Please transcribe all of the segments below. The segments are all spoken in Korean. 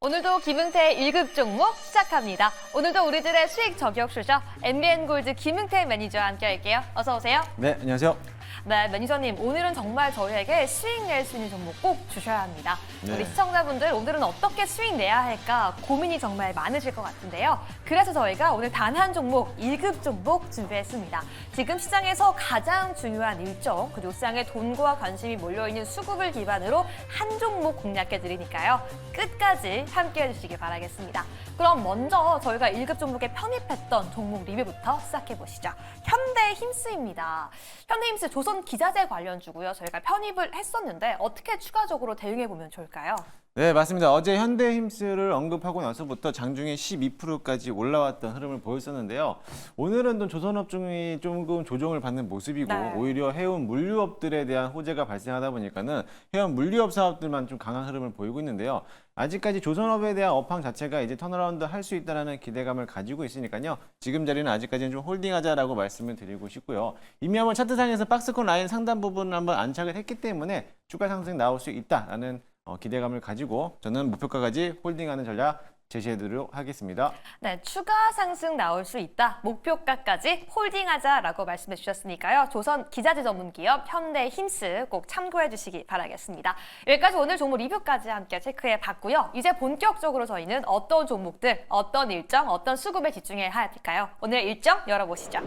오늘도 김응태의 1급 종목 시작합니다. 오늘도 우리들의 수익 저격수죠. MBN골드 김응태 매니저와 함께 할게요. 어서 오세요. 네, 안녕하세요. 네, 매니저님, 오늘은 정말 저희에게 수익 낼 수 있는 종목 꼭 주셔야 합니다. 네. 우리 시청자분들 오늘은 어떻게 수익 내야 할까 고민이 정말 많으실 것 같은데요. 그래서 저희가 오늘 단 한 종목, 1급 종목 준비했습니다. 지금 시장에서 가장 중요한 일정, 그리고 시장에 돈과 관심이 몰려있는 수급을 기반으로 한 종목 공략해드리니까요. 끝까지 함께 해주시기 바라겠습니다. 그럼 먼저 저희가 1급 종목에 편입했던 종목 리뷰부터 시작해보시죠. 현대힘스입니다. 현대힘스 조선 기자재 관련주고요. 저희가 편입을 했었는데 어떻게 추가적으로 대응해보면 좋을까요? 네, 맞습니다. 어제 현대힘스를 언급하고 나서부터 장중에 12%까지 올라왔던 흐름을 보였었는데요. 오늘은 또 조선업종이 조금 조정을 받는 모습이고 네. 오히려 해운 물류업들에 대한 호재가 발생하다 보니까는 해운 물류업 사업들만 좀 강한 흐름을 보이고 있는데요. 아직까지 조선업에 대한 업황 자체가 이제 턴어라운드 할 수 있다는 기대감을 가지고 있으니까요. 지금 자리는 아직까지는 좀 홀딩하자라고 말씀을 드리고 싶고요. 이미 한번 차트상에서 박스권 라인 상단 부분을 한번 안착을 했기 때문에 추가 상승 나올 수 있다라는 기대감을 가지고 저는 목표가까지 홀딩하는 전략 제시해드리도록 하겠습니다. 네, 추가 상승 나올 수 있다. 목표가까지 홀딩하자라고 말씀해 주셨으니까요. 조선 기자재 전문 기업 현대힘스 꼭 참고해 주시기 바라겠습니다. 여기까지 오늘 종목 리뷰까지 함께 체크해 봤고요. 이제 본격적으로 저희는 어떤 종목들, 어떤 일정, 어떤 수급에 집중해야 할까요? 오늘 일정 열어보시죠.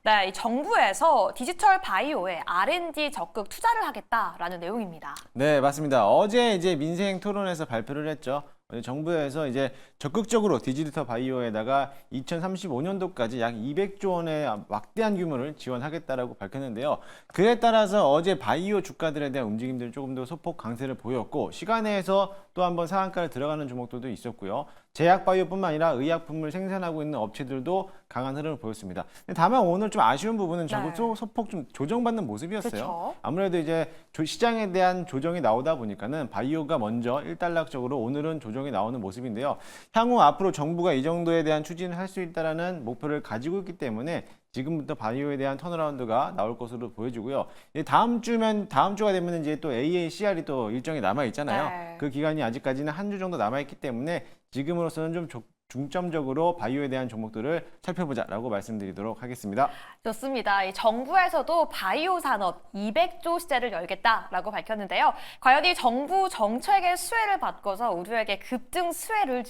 네, 이 정부에서 디지털 바이오에 R&D 적극 투자를 하겠다라는 내용입니다. 네, 맞습니다. 어제 이제 민생 토론에서 발표를 했죠. 정부에서 이제 적극적으로 디지털 바이오에다가 2035년도까지 약 200조 원의 막대한 규모를 지원하겠다라고 밝혔는데요. 그에 따라서 어제 바이오 주가들에 대한 움직임들이 조금 더 소폭 강세를 보였고 시간에서 또 한번 상한가를 들어가는 종목들도 있었고요. 제약 바이오뿐만 아니라 의약품을 생산하고 있는 업체들도 강한 흐름을 보였습니다. 다만 오늘 좀 아쉬운 부분은 네. 소폭 좀 조정받는 모습이었어요. 그쵸. 아무래도 이제 시장에 대한 조정이 나오다 보니까는 바이오가 먼저 일단락적으로 오늘은 조정이 나오는 모습인데요. 향후 앞으로 정부가 이 정도에 대한 추진을 할 수 있다라는 목표를 가지고 있기 때문에 지금부터 바이오에 대한 턴어라운드가 나올 것으로 보여지고요. 다음 주가 되면 이제 또 AACR이 또 일정이 남아 있잖아요. 네. 그 기간이 아직까지는 한 주 정도 남아 있기 때문에 지금으로서는 좀 중점적으로 바이오에 대한 종목들을 살펴보자라고 말씀드리도록 하겠습니다. 좋습니다. 이 정부에서도 바이오 산업 200조 시대를 열겠다라고 밝혔는데요. 과연 이 정부 정책의 수혜를 받고서 우리에게 급등 수익을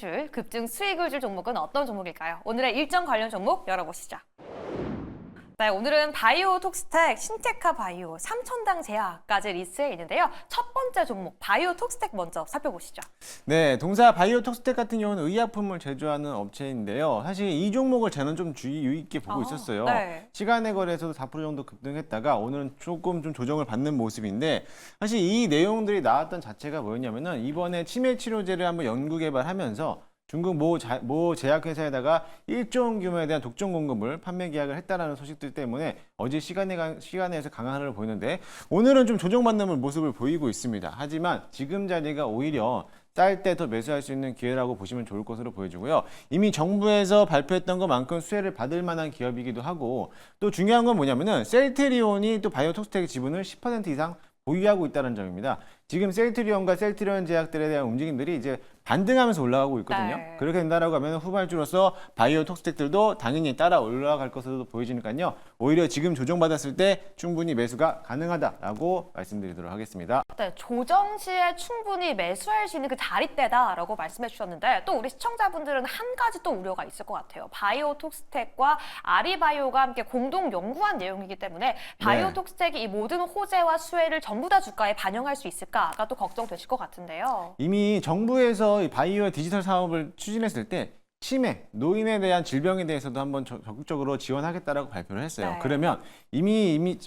줄 종목은 어떤 종목일까요? 오늘의 일정 관련 종목 열어보시죠. 네, 오늘은 바이오톡스텍, 신테카 바이오, 삼천당 제약까지 리스트에 있는데요. 첫 번째 종목 바이오톡스텍 먼저 살펴보시죠. 네, 동사 바이오톡스텍 같은 경우는 의약품을 제조하는 업체인데요. 사실 이 종목을 저는 좀 주의 있게 보고 있었어요. 네. 시간의 거래에서도 4% 정도 급등했다가 오늘은 조금 좀 조정을 받는 모습인데 사실 이 내용들이 나왔던 자체가 뭐였냐면은 이번에 치매 치료제를 한번 연구 개발하면서 중국 모 제약회사에다가 1조 원 규모에 대한 독점 공급을 판매 계약을 했다라는 소식들 때문에 어제 시간에서 강한 흐름을 보이는데 오늘은 좀 조정받는 모습을 보이고 있습니다. 하지만 지금 자리가 오히려 쌀 때 더 매수할 수 있는 기회라고 보시면 좋을 것으로 보여지고요. 이미 정부에서 발표했던 것만큼 수혜를 받을 만한 기업이기도 하고 또 중요한 건 뭐냐면은 셀트리온이 또 바이오톡스텍 지분을 10% 이상 보유하고 있다는 점입니다. 지금 셀트리온과 셀트리온 제약들에 대한 움직임들이 이제 반등하면서 올라가고 있거든요. 네. 그렇게 된다라고 하면 후발주로서 바이오톡스텍들도 당연히 따라 올라갈 것으로 보여지니까요. 오히려 지금 조정받았을 때 충분히 매수가 가능하다라고 말씀드리도록 하겠습니다. 네, 조정 시에 충분히 매수할 수 있는 그 자리대다라고 말씀해 주셨는데 또 우리 시청자분들은 한 가지 또 우려가 있을 것 같아요. 바이오톡스텍과 아리바이오가 함께 공동 연구한 내용이기 때문에 바이오톡스텍이 이 모든 호재와 수혜를 전부 다 주가에 반영할 수 있을까가 또 걱정되실 것 같은데요. 이미 정부에서 이 바이오 디지털 사업을 추진했을 때 치매, 노인에 대한 질병에 대해서도 한번 적극적으로 지원하겠다라고 발표를 했어요. 네. 그러면 이미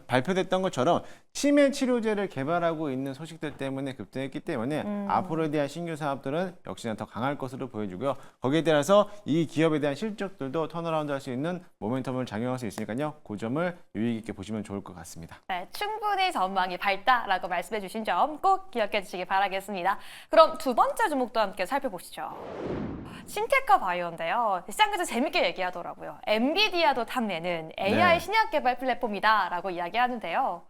발표됐던 것처럼 치매 치료제를 개발하고 있는 소식들 때문에 급등했기 때문에 앞으로에 대한 신규 사업들은 역시나 더 강할 것으로 보여지고요. 거기에 따라서 이 기업에 대한 실적들도 턴어라운드 할 수 있는 모멘텀을 작용할 수 있으니까요. 그 점을 유의 깊게 보시면 좋을 것 같습니다. 네, 충분히 전망이 밝다라고 말씀해 주신 점 꼭 기억해 주시기 바라겠습니다. 그럼 두 번째 종목도 함께 살펴보시죠. 신테카 바이오인데요. 시장에서 재밌게 얘기하더라고요. 엔비디아도 탐내는 AI 네. 신약 개발 플랫폼이다라고 이야기하는데요.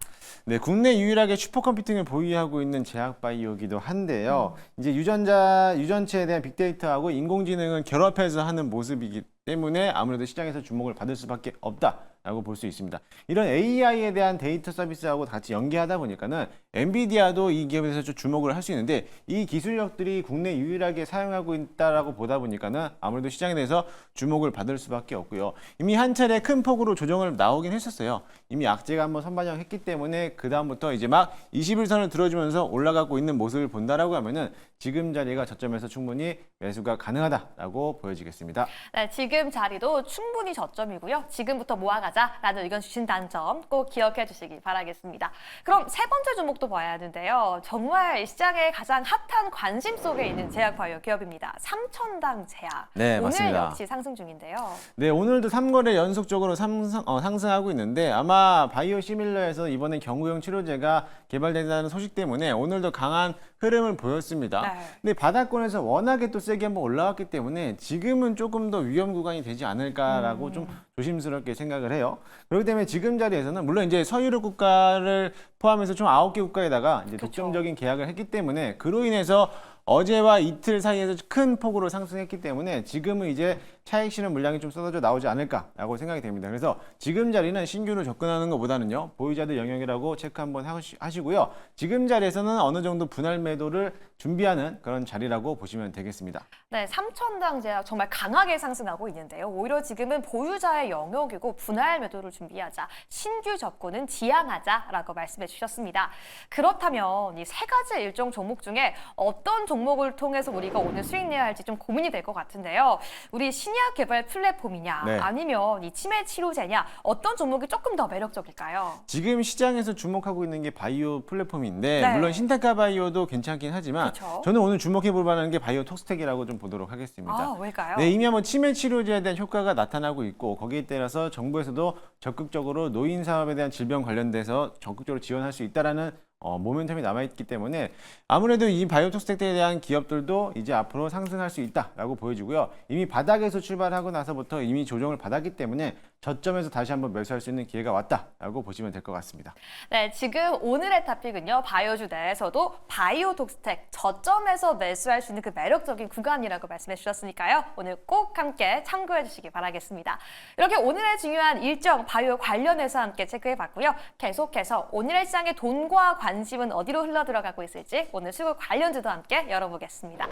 네, 국내 유일하게 슈퍼컴퓨팅을 보유하고 있는 제약바이오이기도 한데요. 이제 유전체에 대한 빅데이터하고 인공지능을 결합해서 하는 모습이기 때문에 아무래도 시장에서 주목을 받을 수밖에 없다라고 볼 수 있습니다. 이런 AI에 대한 데이터 서비스하고 같이 연계하다 보니까는 엔비디아도 이 기업에 대해서 좀 주목을 할 수 있는데 이 기술력들이 국내 유일하게 사용하고 있다라고 보다 보니까는 아무래도 시장에 대해서 주목을 받을 수밖에 없고요. 이미 한 차례 큰 폭으로 조정을 나오긴 했었어요. 이미 악재가 한번 선반영했기 때문에 그 다음부터 이제 막 21선을 들어주면서 올라가고 있는 모습을 본다라고 하면은 지금 자리가 저점에서 충분히 매수가 가능하다라고 보여지겠습니다. 네, 지금 자리도 충분히 저점이고요. 지금부터 모아가자라는 의견 주신다는 점 꼭 기억해 주시기 바라겠습니다. 그럼 세 번째 종목도 봐야 하는데요. 정말 시장의 가장 핫한 관심 속에 있는 제약바이오 기업입니다. 삼천당 제약. 네, 오늘 맞습니다. 역시 상승 중인데요. 네, 오늘도 3거래 연속적으로 상승하고 있는데 아마 바이오 시밀러에서 이번에 경구용 치료제가 개발된다는 소식 때문에 오늘도 강한 흐름을 보였습니다. 네. 근데 바닥권에서 워낙에 또 세게 한번 올라왔기 때문에 지금은 조금 더 위험 구간이 되지 않을까라고 좀 조심스럽게 생각을 해요. 그렇기 때문에 지금 자리에서는 물론 이제 서유럽 국가를 포함해서 총 9개 국가에다가 이제 그쵸. 독점적인 계약을 했기 때문에 그로 인해서 어제와 이틀 사이에서 큰 폭으로 상승했기 때문에 지금은 이제 차익 실현 물량이 좀 쏟아져 나오지 않을까라고 생각이 됩니다. 그래서 지금 자리는 신규로 접근하는 것보다는요, 보유자들 영역이라고 체크 한번 하시고요. 지금 자리에서는 어느 정도 분할 매도를 준비하는 그런 자리라고 보시면 되겠습니다. 네, 삼천당 제약 정말 강하게 상승하고 있는데요. 오히려 지금은 보유자의 영역이고 분할 매도를 준비하자, 신규 접근은 지양하자라고 말씀해 주셨습니다. 그렇다면 이 세 가지 일종 종목 중에 어떤 종목을 통해서 우리가 오늘 수익 내야 할지 좀 고민이 될 것 같은데요. 우리 신약 개발 플랫폼이냐, 네. 아니면 이 치매 치료제냐, 어떤 종목이 조금 더 매력적일까요? 지금 시장에서 주목하고 있는 게 바이오 플랫폼인데 네. 물론 신테카 바이오도 괜찮긴 하지만 그쵸. 저는 오늘 주목해 볼 만한 게 바이오 톡스텍이라고 좀 보도록 하겠습니다. 아, 왜일까요? 네, 이미 한번 치매 치료제에 대한 효과가 나타나고 있고 거기에 따라서 정부에서도 적극적으로 노인 사업에 대한 질병 관련돼서 적극적으로 지원할 수 있다라는 모멘텀이 남아있기 때문에 아무래도 이 바이오톡스텍에 대한 기업들도 이제 앞으로 상승할 수 있다라고 보여지고요. 이미 바닥에서 출발하고 나서부터 이미 조정을 받았기 때문에 저점에서 다시 한번 매수할 수 있는 기회가 왔다라고 보시면 될 것 같습니다. 네, 지금 오늘의 토픽은요. 바이오주 내에서도 바이오톡스텍 저점에서 매수할 수 있는 그 매력적인 구간이라고 말씀해 주셨으니까요. 오늘 꼭 함께 참고해 주시기 바라겠습니다. 이렇게 오늘의 중요한 일정 바이오 관련해서 함께 체크해 봤고요. 계속해서 오늘의 시장의 돈과 관심은 어디로 흘러들어가고 있을지 오늘 수급 관련주도 함께 열어보겠습니다.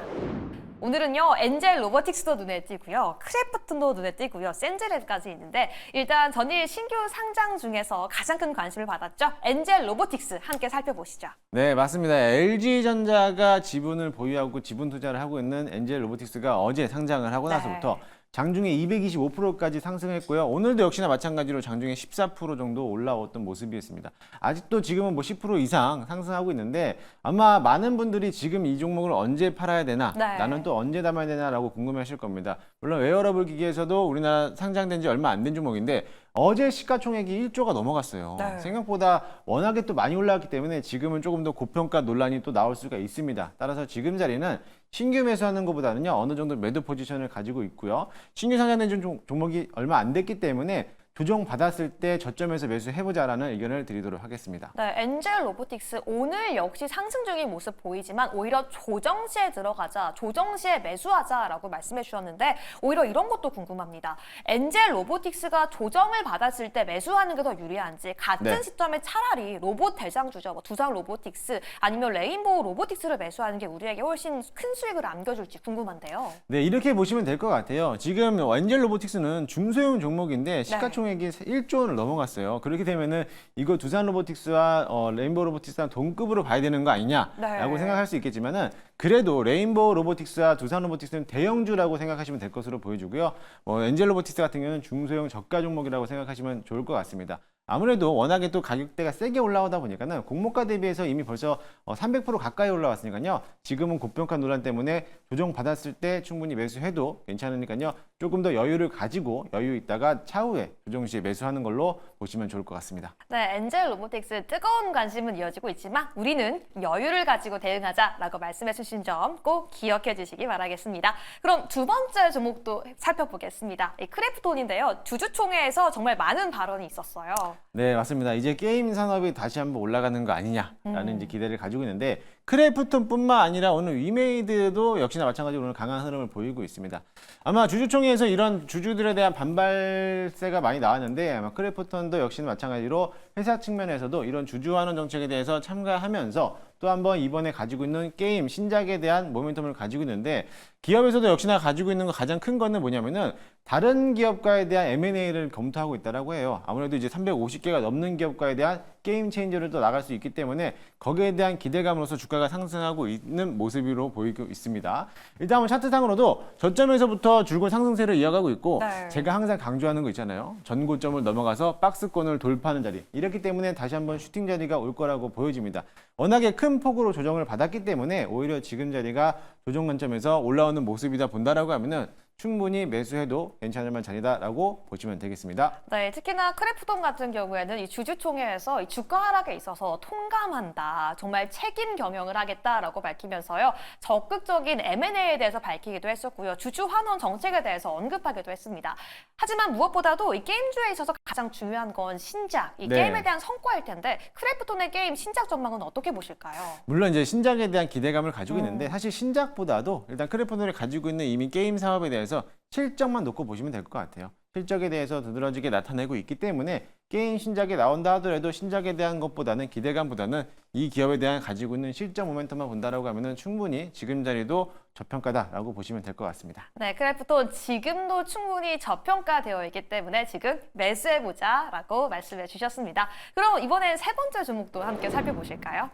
오늘은요, 엔젤 로보틱스도 눈에 띄고요, 크래프톤도 눈에 띄고요, 센즈랩까지 있는데 일단 전일 신규 상장 중에서 가장 큰 관심을 받았죠. 엔젤 로보틱스 함께 살펴보시죠. 네, 맞습니다. LG전자가 지분을 보유하고 지분 투자를 하고 있는 엔젤 로보틱스가 어제 상장을 하고 네. 나서부터 장중에 225%까지 상승했고요. 오늘도 역시나 마찬가지로 장중에 14% 정도 올라왔던 모습이었습니다. 아직도 지금은 뭐 10% 이상 상승하고 있는데 아마 많은 분들이 지금 이 종목을 언제 팔아야 되나, 네. 나는 또 언제 담아야 되나라고 궁금해하실 겁니다. 물론 웨어러블 기기에서도 우리나라 상장된 지 얼마 안 된 종목인데 어제 시가총액이 1조가 넘어갔어요. 네. 생각보다 워낙에 또 많이 올라왔기 때문에 지금은 조금 더 고평가 논란이 또 나올 수가 있습니다. 따라서 지금 자리는 신규 매수하는 것보다는요, 어느 정도 매도 포지션을 가지고 있고요. 신규 상장된 종목이 얼마 안 됐기 때문에 조정 받았을 때 저점에서 매수해보자라는 의견을 드리도록 하겠습니다. 네, 엔젤 로보틱스 오늘 역시 상승 중인 모습 보이지만 오히려 조정 시에 들어가자, 조정 시에 매수하자라고 말씀해 주셨는데 오히려 이런 것도 궁금합니다. 엔젤 로보틱스가 조정을 받았을 때 매수하는 게 더 유리한지 같은 네. 시점에 차라리 로봇 대장주죠, 뭐 두산 로보틱스 아니면 레인보우 로보틱스를 매수하는 게 우리에게 훨씬 큰 수익을 안겨줄지 궁금한데요. 네, 이렇게 보시면 될 것 같아요. 지금 엔젤 로보틱스는 중소형 종목인데 시가총액이 1조 원을 넘어갔어요. 그렇게 되면은 이거 두산 로보틱스와 레인보우 로보틱스랑 동급으로 봐야 되는 거 아니냐라고 네. 생각할 수 있겠지만은 그래도 레인보우 로보틱스와 두산 로보틱스는 대형주라고 생각하시면 될 것으로 보여주고요. 엔젤 로보틱스 같은 경우는 중소형 저가 종목이라고 생각하시면 좋을 것 같습니다. 아무래도 워낙에 또 가격대가 세게 올라오다 보니까는 공모가 대비해서 이미 벌써 300% 가까이 올라왔으니까요. 지금은 고평가 논란 때문에 조정 받았을 때 충분히 매수해도 괜찮으니까요. 조금 더 여유를 가지고 여유 있다가 차후에 조정 시에 매수하는 걸로 보시면 좋을 것 같습니다. 네, 엔젤 로보틱스 뜨거운 관심은 이어지고 있지만 우리는 여유를 가지고 대응하자라고 말씀해 주신 점 꼭 기억해 주시기 바라겠습니다. 그럼 두 번째 종목도 살펴보겠습니다. 이 크래프톤인데요. 주주총회에서 정말 많은 발언이 있었어요. 네, 맞습니다. 이제 게임 산업이 다시 한번 올라가는 거 아니냐라는 이제 기대를 가지고 있는데 크래프톤뿐만 아니라 오늘 위메이드도 역시나 마찬가지로 오늘 강한 흐름을 보이고 있습니다. 아마 주주총회에서 이런 주주들에 대한 반발세가 많이 나왔는데 아마 크래프톤도 역시나 마찬가지로 회사 측면에서도 이런 주주환원 정책에 대해서 참가하면서 또 한번 이번에 가지고 있는 게임 신작에 대한 모멘텀을 가지고 있는데 기업에서도 역시나 가지고 있는 거 가장 큰 거는 뭐냐면은 다른 기업과에 대한 M&A를 검토하고 있다라고 해요. 아무래도 이제 350개가 넘는 기업과에 대한 게임 체인저를 또 나갈 수 있기 때문에 거기에 대한 기대감으로서 주가가 상승하고 있는 모습으로 보이고 있습니다. 일단 한번 차트상으로도 저점에서부터 줄곧 상승세를 이어가고 있고 네. 제가 항상 강조하는 거 있잖아요. 전고점을 넘어가서 박스권을 돌파하는 자리. 이렇기 때문에 다시 한번 슈팅 자리가 올 거라고 보여집니다. 워낙에 큰 폭으로 조정을 받았기 때문에 오히려 지금 자리가 조정 관점에서 올라오는 모습이다 본다라고 하면은 충분히 매수해도 괜찮을 만한 자리다라고 보시면 되겠습니다. 네, 특히나 크래프톤 같은 경우에는 이 주주총회에서 이 주가 하락에 있어서 통감한다, 정말 책임 경영을 하겠다라고 밝히면서요, 적극적인 M&A에 대해서 밝히기도 했었고요, 주주 환원 정책에 대해서 언급하기도 했습니다. 하지만 무엇보다도 이 게임주에 있어서 가장 중요한 건 신작, 이 네. 게임에 대한 성과일 텐데 크래프톤의 게임 신작 전망은 어떻게 보실까요? 물론 이제 신작에 대한 기대감을 가지고 있는데 사실 신작보다도 일단 크래프톤이 가지고 있는 이미 게임 사업에 대해서 실적만 놓고 보시면 될 것 같아요. 실적에 대해서 두드러지게 나타내고 있기 때문에 게임 신작이 나온다 하더라도 신작에 대한 것보다는 기대감보다는 이 기업에 대한 가지고 있는 실적 모멘텀만 본다라고 하면은 충분히 지금 자리도 저평가다라고 보시면 될 것 같습니다. 네, 크래프톤 지금도 충분히 저평가되어 있기 때문에 지금 매수해보자라고 말씀해 주셨습니다. 그럼 이번엔 세 번째 종목도 함께 살펴보실까요?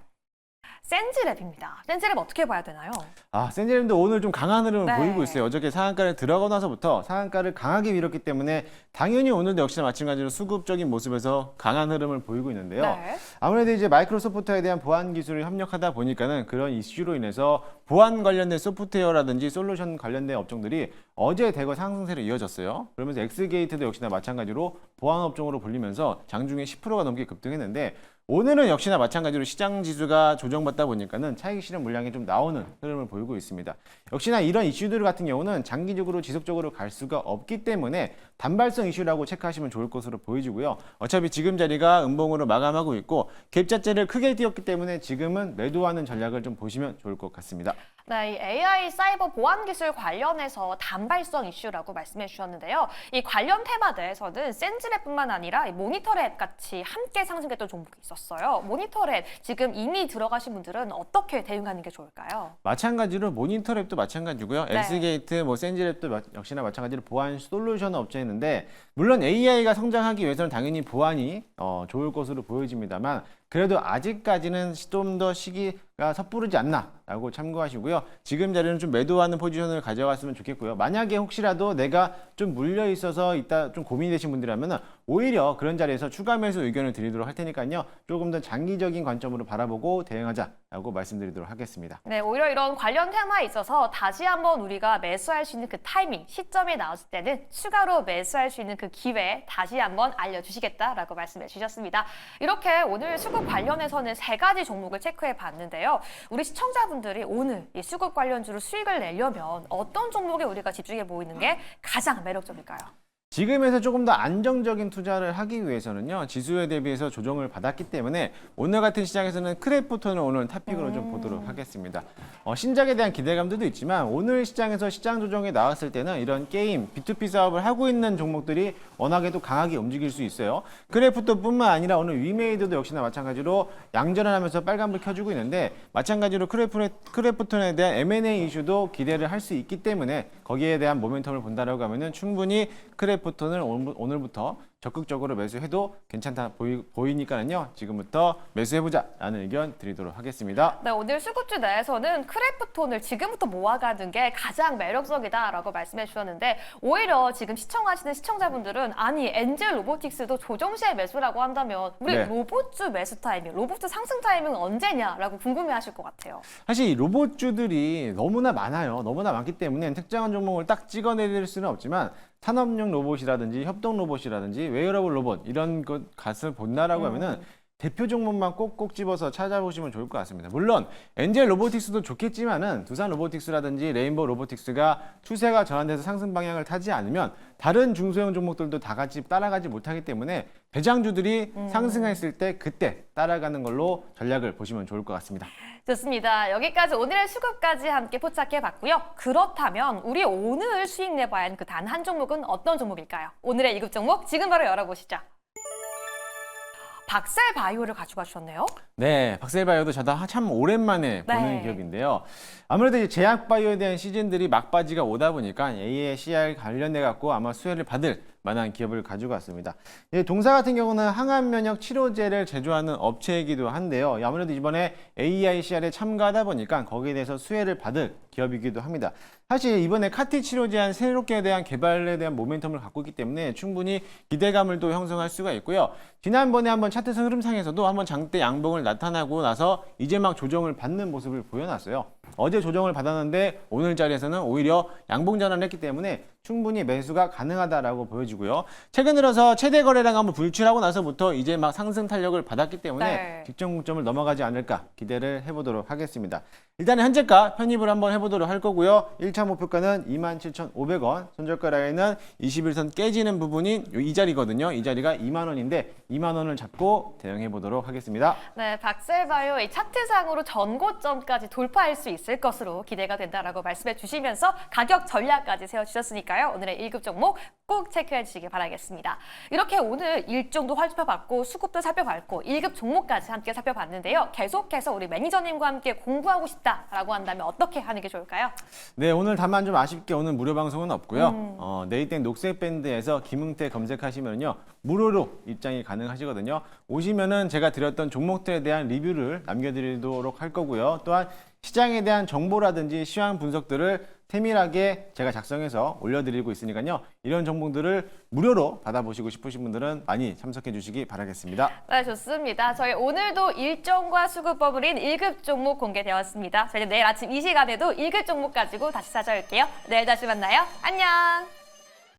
센즈랩입니다. 센즈랩 어떻게 봐야 되나요? 센제림도 오늘 좀 강한 흐름을 네. 보이고 있어요. 어저께 상한가를 들어가고 나서부터 상한가를 강하게 밀었기 때문에 당연히 오늘도 역시나 마찬가지로 수급적인 모습에서 강한 흐름을 보이고 있는데요. 네. 아무래도 이제 마이크로소프트에 대한 보안 기술을 협력하다 보니까는 그런 이슈로 인해서 보안 관련된 소프트웨어라든지 솔루션 관련된 업종들이 어제 대거 상승세를 이어졌어요. 그러면서 엑스게이트도 역시나 마찬가지로 보안 업종으로 불리면서 장중에 10%가 넘게 급등했는데 오늘은 역시나 마찬가지로 시장 지수가 조정받다 보니까는 차익 실현 물량이 좀 나오는 흐름을 보이고 있습니다. 역시나 이런 이슈들 같은 경우는 장기적으로 지속적으로 갈 수가 없기 때문에 단발성 이슈라고 체크하시면 좋을 것으로 보여지고요. 어차피 지금 자리가 음봉으로 마감하고 있고 갭 자체를 크게 띄었기 때문에 지금은 매도하는 전략을 좀 보시면 좋을 것 같습니다. 네, 이 AI 사이버 보안 기술 관련해서 단발성 이슈라고 말씀해 주셨는데요. 이 관련 테마대에서는 센즈랩뿐만 아니라 이 모니터랩 같이 함께 상승했던 종목이 있었어요. 모니터랩 지금 이미 들어가신 분들은 어떻게 대응하는 게 좋을까요? 마찬가지로 모니터랩도 마찬가지고요. 네. 엑스게이트, 센즈랩도 역시나 마찬가지로 보안 솔루션 업체였는데 물론 AI가 성장하기 위해서는 당연히 보안이 좋을 것으로 보여집니다만 그래도 아직까지는 좀 더 시기가 섣부르지 않나라고 참고하시고요. 지금 자리는 좀 매도하는 포지션을 가져갔으면 좋겠고요. 만약에 혹시라도 내가 좀 물려 있어서 이따 좀 고민이 되신 분들이라면 오히려 그런 자리에서 추가 매수 의견을 드리도록 할 테니까요. 조금 더 장기적인 관점으로 바라보고 대응하자라고 말씀드리도록 하겠습니다. 네, 오히려 이런 관련 테마에 있어서 다시 한번 우리가 매수할 수 있는 그 타이밍, 시점이 나왔을 때는 추가로 매수할 수 있는 그 기회 다시 한번 알려주시겠다라고 말씀해 주셨습니다. 이렇게 오늘 수급 관련해서는 세 가지 종목을 체크해 봤는데요. 우리 시청자분들이 오늘 이 수급 관련주로 수익을 내려면 어떤 종목에 우리가 집중해 보이는 게 가장 매력적일까요? 지금에서 조금 더 안정적인 투자를 하기 위해서는요. 지수에 대비해서 조정을 받았기 때문에 오늘 같은 시장에서는 크래프톤을 오늘 탑픽으로 좀 보도록 하겠습니다. 신작에 대한 기대감들도 있지만 오늘 시장에서 시장 조정에 나왔을 때는 이런 게임, B2B 사업을 하고 있는 종목들이 워낙에도 강하게 움직일 수 있어요. 크래프톤뿐만 아니라 오늘 위메이드도 역시나 마찬가지로 양전을 하면서 빨간불 켜주고 있는데 마찬가지로 크래프톤에 대한 M&A 이슈도 기대를 할 수 있기 때문에 거기에 대한 모멘텀을 본다라고 하면은 충분히 크래프톤을 오늘부터 적극적으로 매수해도 괜찮다 보이니까는요. 지금부터 매수해보자라는 의견 드리도록 하겠습니다. 네, 오늘 수급주 내에서는 크래프톤을 지금부터 모아가는 게 가장 매력적이다라고 말씀해 주셨는데 오히려 지금 시청하시는 시청자분들은 아니 엔젤 로보틱스도 조정 시에 매수라고 한다면 우리 네. 로봇주 매수 타이밍, 로봇주 상승 타이밍은 언제냐라고 궁금해하실 것 같아요. 사실 이 로봇주들이 너무나 많아요. 너무나 많기 때문에 특정한 종목을 딱 찍어내릴 수는 없지만 산업용 로봇이라든지 협동 로봇이라든지 웨어러블 로봇 이런 것을 본다라고 하면은 대표 종목만 꼭꼭 집어서 찾아보시면 좋을 것 같습니다. 물론 엔젤 로보틱스도 좋겠지만은 두산 로보틱스라든지 레인보우 로보틱스가 추세가 전환돼서 상승 방향을 타지 않으면 다른 중소형 종목들도 다 같이 따라가지 못하기 때문에 대장주들이 상승했을 때 그때 따라가는 걸로 전략을 보시면 좋을 것 같습니다. 좋습니다. 여기까지 오늘의 수급까지 함께 포착해봤고요. 그렇다면 우리 오늘 수익 내봐야 하는 그 단 한 종목은 어떤 종목일까요? 오늘의 2급 종목 지금 바로 열어보시죠. 박셀바이오를 가져가 주셨네요. 네, 박셀바이오도 저도 참 오랜만에 보는 네. 기업인데요. 아무래도 이 제약바이오에 대한 시즌들이 막바지가 오다 보니까 AACR 관련돼 갖고 아마 수혜를 받을 만한 기업을 가지고 왔습니다. 동사 같은 경우는 항암 면역 치료제를 제조하는 업체이기도 한데요. 아무래도 이번에 AICR에 참가하다 보니까 거기에 대해서 수혜를 받을 기업이기도 합니다. 사실 이번에 카티 치료제 새롭게 대한 개발에 대한 모멘텀을 갖고 있기 때문에 충분히 기대감을 또 형성할 수가 있고요. 지난번에 한번 차트상 흐름상에서도 한번 장대 양봉을 나타나고 나서 이제 막 조정을 받는 모습을 보여놨어요. 어제 조정을 받았는데 오늘 자리에서는 오히려 양봉 전환을 했기 때문에 충분히 매수가 가능하다라고 보여지고요. 최근 들어서 최대 거래량 한번 불출하고 나서부터 이제 막 상승 탄력을 받았기 때문에 네. 직전 고점을 넘어가지 않을까 기대를 해보도록 하겠습니다. 일단 현재가 편입을 한번 해보도록 할 거고요. 1차 목표가는 27,500원, 손절가 라인은 21선 깨지는 부분인 이 자리거든요. 이 자리가 2만 원인데 2만 원을 잡고 대응해 보도록 하겠습니다. 네, 박셀바이오 이 차트상으로 전고점까지 돌파할 수 있을 것으로 기대가 된다라고 말씀해 주시면서 가격 전략까지 세워주셨으니까요. 오늘의 1급 종목 꼭 체크해 주시기 바라겠습니다. 이렇게 오늘 일정도 살펴봤고 수급도 살펴봤고 1급 종목까지 함께 살펴봤는데요. 계속해서 우리 매니저님과 함께 공부하고 싶다라고 한다면 어떻게 하는 게 좋을까요? 네, 오늘 다만 좀 아쉽게 오늘 무료 방송은 없고요. 네이땡 녹색 밴드에서 김흥태 검색하시면요. 무료로 입장이 가능하시거든요. 오시면은 제가 드렸던 종목들에 대한 리뷰를 남겨드리도록 할 거고요. 또한 시장에 대한 정보라든지 시황 분석들을 세밀하게 제가 작성해서 올려드리고 있으니까요. 이런 정보들을 무료로 받아보시고 싶으신 분들은 많이 참석해 주시기 바라겠습니다. 네, 좋습니다. 저희 오늘도 일정과 수급 버블인 1급 종목 공개되었습니다. 저희는 내일 아침 이 시간에도 1급 종목 가지고 다시 찾아올게요. 내일 다시 만나요. 안녕!